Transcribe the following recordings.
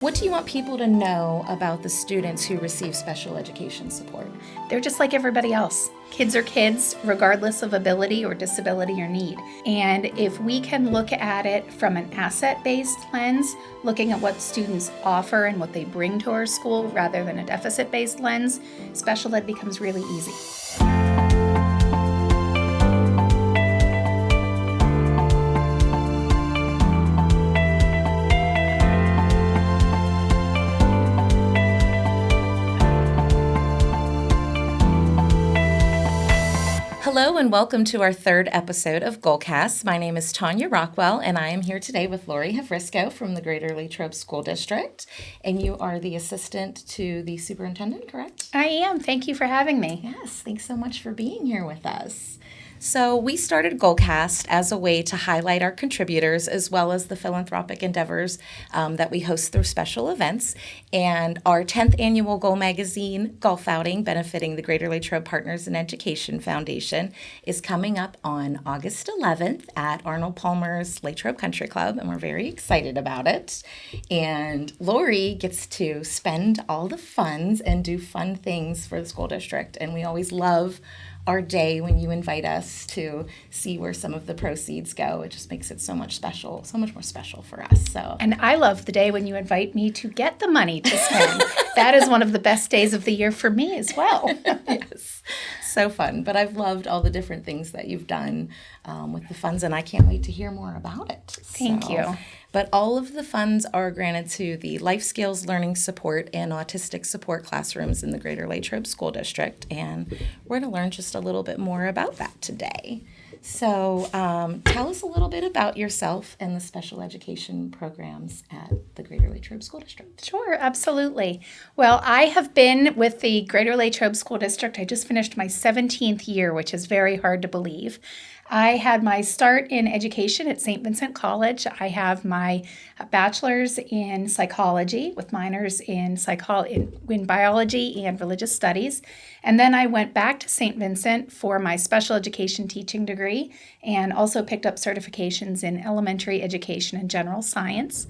What do you want people to know about the students who receive special education support? They're just like everybody else. Kids are kids, regardless of ability or disability or need. And if we can look at it from an asset-based lens, looking at what students offer and what they bring to our school rather than a deficit-based lens, special ed becomes really easy. Hello and welcome to our third episode of GOALcast. My name is Tawnya Rockwell and I am here today with Laurie Havrisko from the Greater Latrobe School District. And you are the assistant to the superintendent, correct? I am. Thank you for having me. Yes, thanks so much for being here with us. So we started GOALcast as a way to highlight our contributors as well as the philanthropic endeavors that we host through special events. And our 10th annual Goal Magazine golf outing benefiting the Greater Latrobe Partners in Education Foundation is coming up on August 11th at Arnold Palmer's Latrobe Country Club, and we're very excited about it. And Laurie gets to spend all the funds and do fun things for the school district, and we always love our day when you invite us to see where some of the proceeds go. It just makes it so much more special for us. So, and I love the day when you invite me to get the money to spend. That is one of the best days of the year for me as well. Yes, so fun. But I've loved all the different things that you've done with the funds, and I can't wait to hear more about it. Thank you. But all of the funds are granted to the Life Skills Learning Support and Autistic Support classrooms in the Greater Latrobe School District, and we're going to learn just a little bit more about that today. So tell us a little bit about yourself and the special education programs at the Greater Latrobe School District. Sure, absolutely. Well, I have been with the Greater Latrobe School District. I just finished my 17th year, which is very hard to believe. I had my start in education at St. Vincent College. I have my bachelor's in psychology with minors in biology and religious studies. And then I went back to St. Vincent for my special education teaching degree and also picked up certifications in elementary education and general science.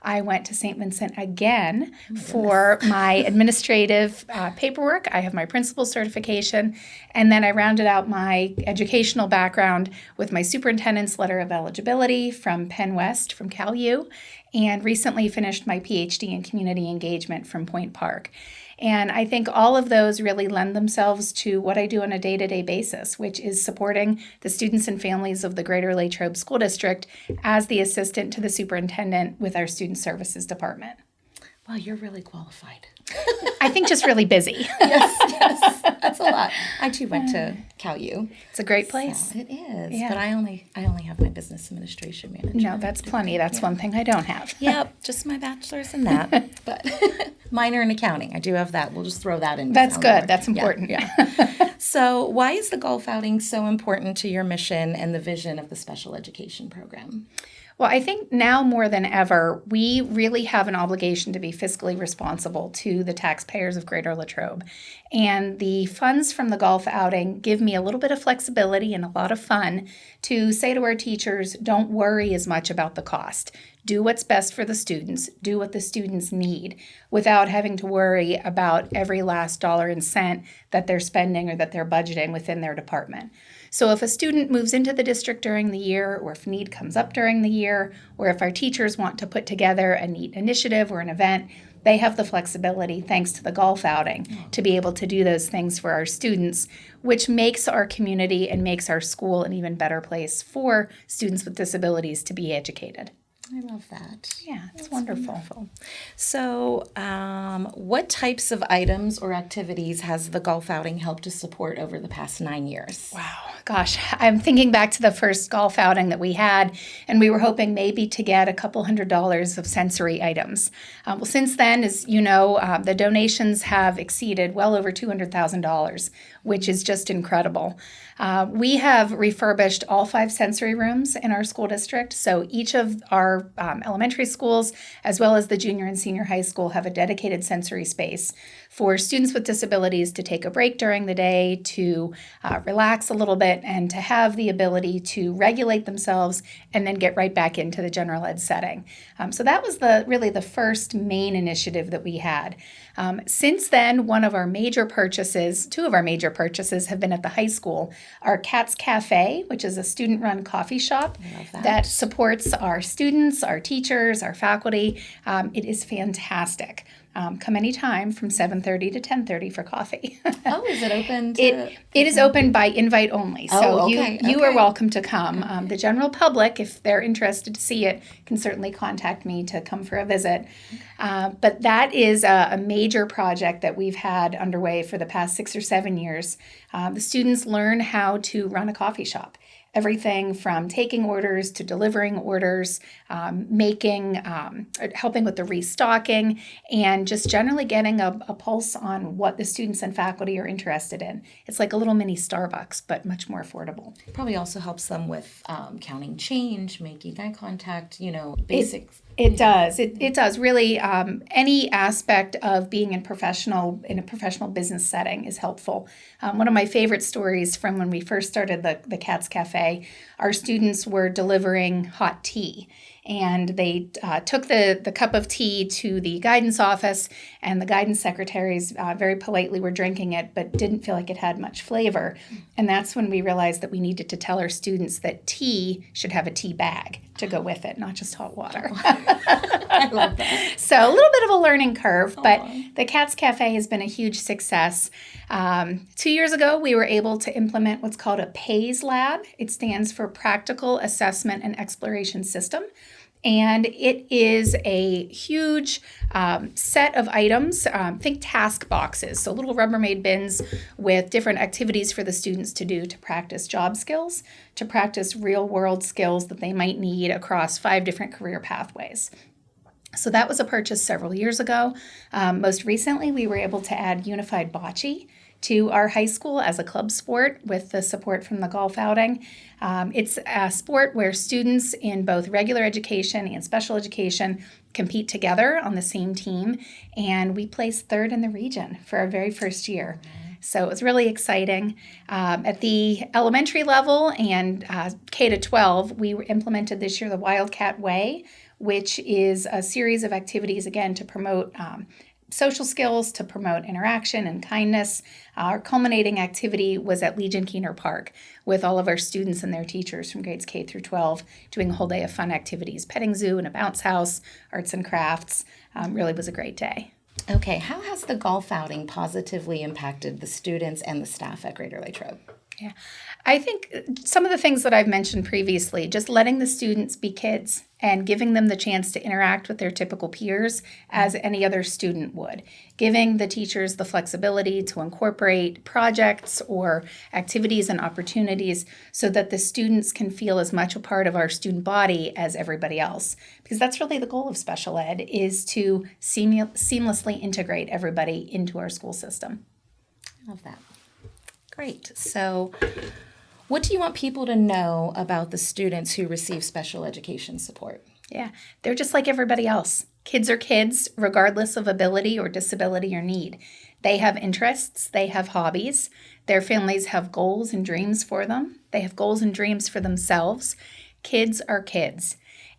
I went to St. Vincent again for my administrative paperwork. I have my principal certification, and then I rounded out my educational background with my superintendent's letter of eligibility from Penn West, from Cal U, and recently finished my PhD in community engagement from Point Park. And I think all of those really lend themselves to what I do on a day-to-day basis, which is supporting the students and families of the Greater Latrobe School District as the assistant to the superintendent with our Student Services Department. Well, you're really qualified. I think just really busy. Yes, that's a lot. I too went to Cal U. It's a great place. So it is, yeah. But I only have my business administration management. No, that's plenty. That's one thing I don't have. Yep, just my bachelor's in that, but minor in accounting. I do have that. We'll just throw that in. That's good. That's important. Yeah. So why is the golf outing so important to your mission and the vision of the special education program? Well, I think now more than ever, we really have an obligation to be fiscally responsible to the taxpayers of Greater Latrobe. And the funds from the golf outing give me a little bit of flexibility and a lot of fun to say to our teachers, don't worry as much about the cost. Do what's best for the students. Do what the students need without having to worry about every last dollar and cent that they're spending or that they're budgeting within their department. So if a student moves into the district during the year, or if need comes up during the year, or if our teachers want to put together a neat initiative or an event, they have the flexibility, thanks to the golf outing, to be able to do those things for our students, which makes our community and makes our school an even better place for students with disabilities to be educated. I love that. Yeah, it's wonderful. So what types of items or activities has the golf outing helped to support over the past 9 years? Wow. Gosh, I'm thinking back to the first golf outing that we had, and we were hoping maybe to get a couple $100 of sensory items. Well, since then, as you know, the donations have exceeded well over $200,000, which is just incredible. We have refurbished all 5 sensory rooms in our school district, so each of our elementary schools, as well as the junior and senior high school, have a dedicated sensory space for students with disabilities to take a break during the day, to relax a little bit, it and to have the ability to regulate themselves and then get right back into the general ed setting. So that was really the first main initiative that we had. Since then, two of our major purchases have been at the high school. Our Cat's Cafe, which is a student-run coffee shop that supports our students, our teachers, our faculty. It is fantastic. Come anytime from 7:30 to 10:30 for coffee. Oh, is it open? It is open by invite only, so okay, you are welcome to come. The general public, if they're interested to see it, can certainly contact me to come for a visit. But that is a major project that we've had underway for the past 6 or 7 years. The students learn how to run a coffee shop. Everything from taking orders to delivering orders, helping with the restocking, and just generally getting a pulse on what the students and faculty are interested in. It's like a little mini Starbucks, but much more affordable. Probably also helps them with counting change, making eye contact, basics. It does. It does. Really, any aspect of being in a professional business setting is helpful. One of my favorite stories from when we first started the Cat's Cafe, our students were delivering hot tea. And they took the cup of tea to the guidance office, and the guidance secretaries very politely were drinking it, but didn't feel like it had much flavor. And that's when we realized that we needed to tell our students that tea should have a tea bag to go with it, not just hot water. I love that. So a little bit of a learning curve, but the Cat's Cafe has been a huge success. 2 years ago, we were able to implement what's called a PACE lab. It stands for Practical Assessment and Exploration System. And it is a huge set of items, think task boxes, so little Rubbermaid bins with different activities for the students to do to practice job skills, to practice real-world skills that they might need across 5 different career pathways. So that was a purchase several years ago. Most recently, we were able to add unified bocce to our high school as a club sport with the support from the golf outing. It's a sport where students in both regular education and special education compete together on the same team, and we placed 3rd in the region for our very first year. So it was really exciting. At the elementary level and K to 12, we implemented this year the Wildcat Way, which is a series of activities, again, to promote social skills, to promote interaction and kindness. Our culminating activity was at Legion Keener Park with all of our students and their teachers from grades K through 12 doing a whole day of fun activities, petting zoo and a bounce house, arts and crafts. Really was a great day. Okay, how has the golf outing positively impacted the students and the staff at Greater Latrobe? Yeah, I think some of the things that I've mentioned previously, just letting the students be kids and giving them the chance to interact with their typical peers as any other student would, giving the teachers the flexibility to incorporate projects or activities and opportunities so that the students can feel as much a part of our student body as everybody else. Because that's really the goal of special ed, is to seamlessly integrate everybody into our school system. I love that. Great. So what do you want people to know about the students who receive special education support? Yeah, they're just like everybody else. Kids are kids, regardless of ability or disability or need. They have interests, they have hobbies, their families have goals and dreams for them. They have goals and dreams for themselves. Kids are kids.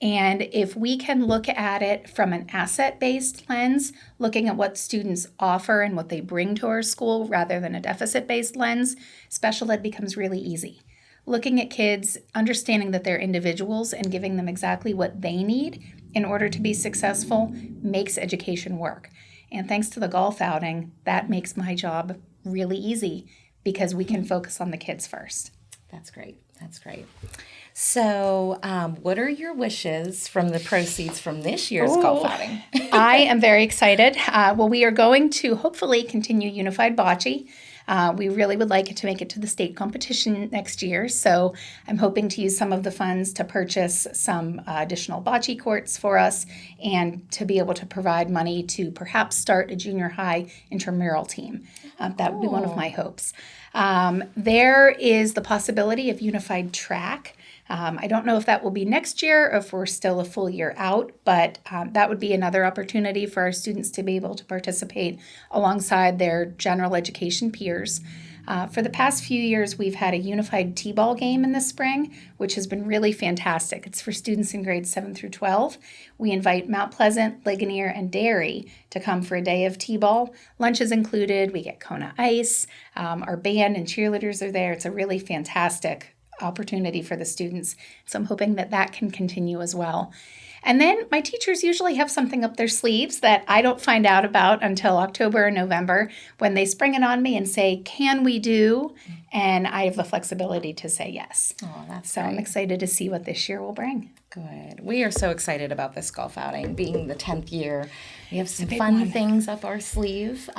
And if we can look at it from an asset-based lens, looking at what students offer and what they bring to our school rather than a deficit-based lens, special ed becomes really easy. Looking at kids, understanding that they're individuals and giving them exactly what they need in order to be successful makes education work. And thanks to the golf outing, that makes my job really easy because we can focus on the kids first. That's great. That's great. So what are your wishes from the proceeds from this year's golf outing? I am very excited. Well, we are going to hopefully continue unified bocce. We really would like it to make it to the state competition next year. So I'm hoping to use some of the funds to purchase some additional bocce courts for us and to be able to provide money to perhaps start a junior high intramural team. That would be one of my hopes. There is the possibility of unified track. I don't know if that will be next year or if we're still a full year out, but that would be another opportunity for our students to be able to participate alongside their general education peers. For the past few years, we've had a unified T-ball game in the spring, which has been really fantastic. It's for students in grades 7 through 12. We invite Mount Pleasant, Ligonier, and Derry to come for a day of T-ball. Lunch is included. We get Kona Ice. Our band and cheerleaders are there. It's a really fantastic opportunity for the students. So I'm hoping that that can continue as well. And then my teachers usually have something up their sleeves that I don't find out about until October or November when they spring it on me and say, can we do? And I have the flexibility to say yes. Oh, that's so great. I'm excited to see what this year will bring. Good. We are so excited about this golf outing. Being the 10th year, we have some fun things up our sleeve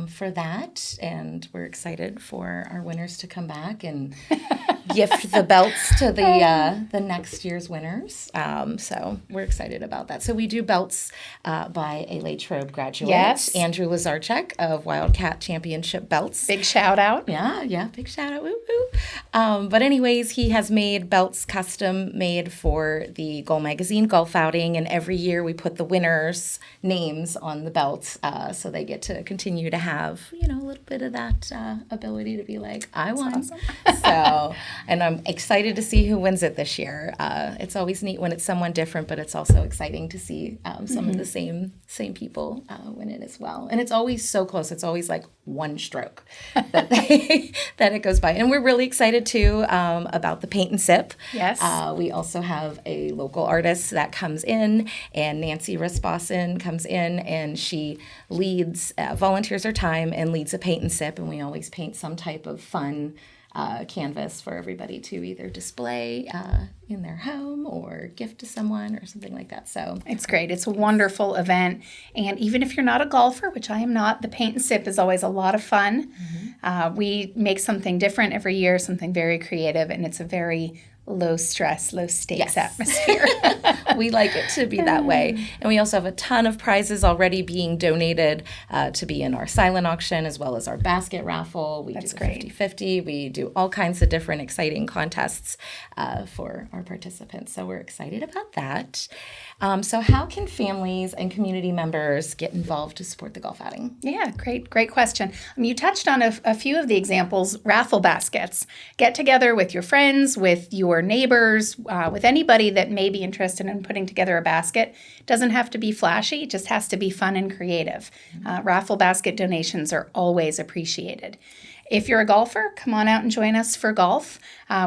for that. And we're excited for our winners to come back and gift the belts to the next year's winners. So we're excited about that. So we do belts by a Latrobe graduate. Yes. Andrew Lazarchuk of Wildcat Championship belts. Big shout out. Yeah, big shout out. Woo woo. But anyways, he has made belts custom made for the Goal Magazine golf outing, and every year we put the winners' names on the belts, so they get to continue to have, a little bit of that ability to be like, I won. Awesome. So, and I'm excited to see who wins it this year. It's always neat when it's someone different, but it's also exciting to see some of the same people win it as well. And it's always so close. It's always like one stroke that that it goes by. And we're really excited too about the paint and sip. Yes. We also have a local artist that comes in, and Nancy Risbosson comes in, and she leads, volunteers her time and leads a paint and sip, and we always paint some type of fun canvas for everybody to either display in their home or gift to someone or something like that. So it's great. It's a wonderful event. And even if you're not a golfer, which I am not, the paint and sip is always a lot of fun. We make something different every year, something very creative, and it's a very low stress, low stakes atmosphere. We like it to be that way. And we also have a ton of prizes already being donated to be in our silent auction as well as our basket raffle. We do 50-50. We do all kinds of different exciting contests for our participants. So we're excited about that. So how can families and community members get involved to support the golf outing? Yeah, great question. You touched on a few of the examples. Raffle baskets. Get together with your friends, with your neighbors, with anybody that may be interested in putting together a basket. It doesn't have to be flashy. It just has to be fun and creative. Raffle basket donations are always appreciated. If you're a golfer, come on out and join us for golf.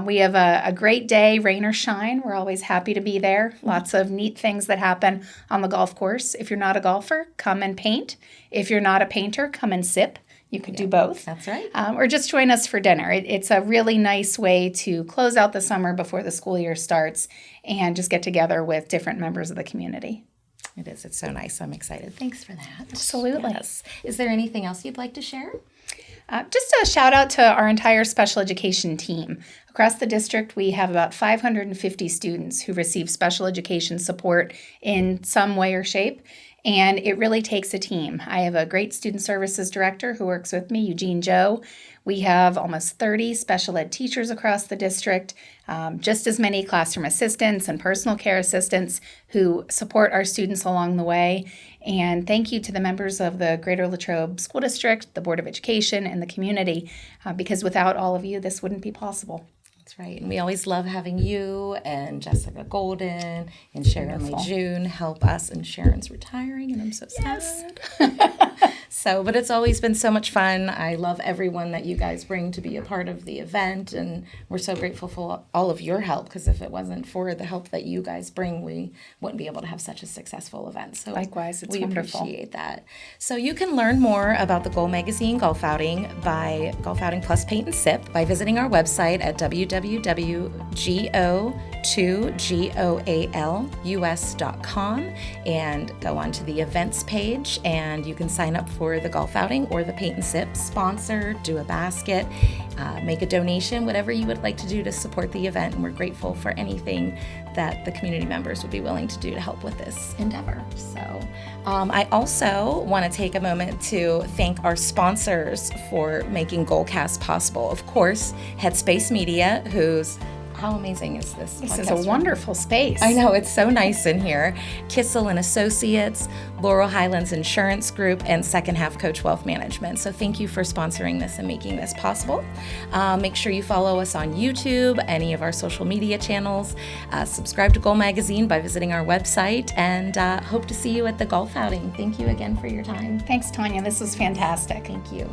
We have a great day, rain or shine. We're always happy to be there. Lots of neat things that happen on the golf course. If you're not a golfer, come and paint. If you're not a painter, come and sip. You could do both. That's right. Or just join us for dinner. It's a really nice way to close out the summer before the school year starts and just get together with different members of the community. It is. It's so nice. I'm excited. Thanks for that. Absolutely. Yes. Is there anything else you'd like to share? Just a shout out to our entire special education team. Across the district, we have about 550 students who receive special education support in some way or shape. And it really takes a team. I have a great student services director who works with me, Eugene Joe. We have almost 30 special ed teachers across the district, just as many classroom assistants and personal care assistants who support our students along the way. And thank you to the members of the Greater Latrobe School District, the Board of Education, and the community, because without all of you, this wouldn't be possible. That's right. And we always love having you and Jessica Golden and Sharon Lejeune help us. And Sharon's retiring, and I'm so sad. But it's always been so much fun. I love everyone that you guys bring to be a part of the event, and we're so grateful for all of your help, because if it wasn't for the help that you guys bring, we wouldn't be able to have such a successful event. So likewise, it's wonderful. We appreciate that. So you can learn more about the Goal Magazine Golf Outing by Golf Outing Plus Paint and Sip by visiting our website at www.goalus.com and go on to the events page, and you can sign up for the golf outing or the paint and sip, sponsor, do a basket, make a donation, whatever you would like to do to support the event. And we're grateful for anything that the community members would be willing to do to help with this endeavor. So I also want to take a moment to thank our sponsors for making GOALcast possible. Of course, Headspace Media, whose How amazing is this? This is a wonderful space. I know, it's so nice in here. Kissel and Associates, Laurel Highlands Insurance Group, and Second Half Coach Wealth Management. So thank you for sponsoring this and making this possible. Make sure you follow us on YouTube, any of our social media channels. Subscribe to Goal Magazine by visiting our website, and hope to see you at the golf outing. Thank you again for your time. Thanks, Tawnya. This was fantastic. Thank you.